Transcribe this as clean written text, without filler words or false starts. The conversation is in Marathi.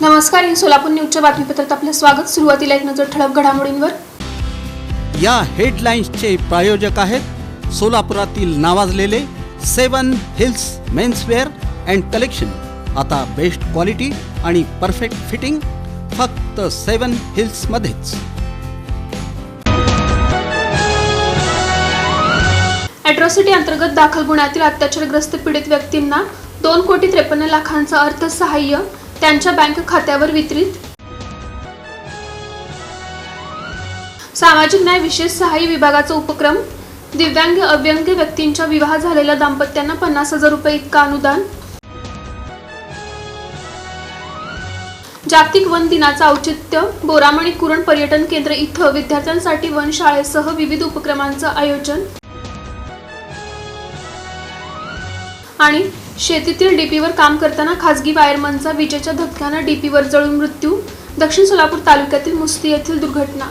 नमस्कार, इन सोलापूर न्यूजच्या बातमीपत्रात आपले स्वागत। सुरुवातीला एक नजर ठळक घडामोडींवर। या हेडलाईन्सचे प्रायोजक आहेत सोलापुरातील नावाजलेले 7 हिल्स मेन्सवेअर अँड कलेक्शन। आता बेस्ट क्वालिटी आणि परफेक्ट फिटिंग फक्त 7 हिल्स मध्येच। अॅट्रॉसिटी अंतर्गत दाखल गुन्ह्यातील अत्याचारग्रस्त पीडित व्यक्तींना 2,53,00,000 अर्थसहाय्य त्यांच्या बँक खात्यावर वितरित। सामाजिक न्याय विशेष सहाय्य विभागाचा उपक्रम। दिव्यांग अव्यंग व्यक्तींच्या विवाह झालेल्या दाम्पत्यांना 50,000 रुपये इतका अनुदान। जागतिक वन दिनाचं औचित्य। बोरामणी कुरण पर्यटन केंद्र इथं विद्यार्थ्यांसाठी वन शाळेसह विविध उपक्रमांचं आयोजन। आणि शेतीतील डीपीवर काम करताना खासगी वायरमनचा विजेच्या धक्क्याने डीपीवर जळून मृत्यू। दक्षिण सोलापूर तालुक्यातील मुस्ती येथील दुर्घटना।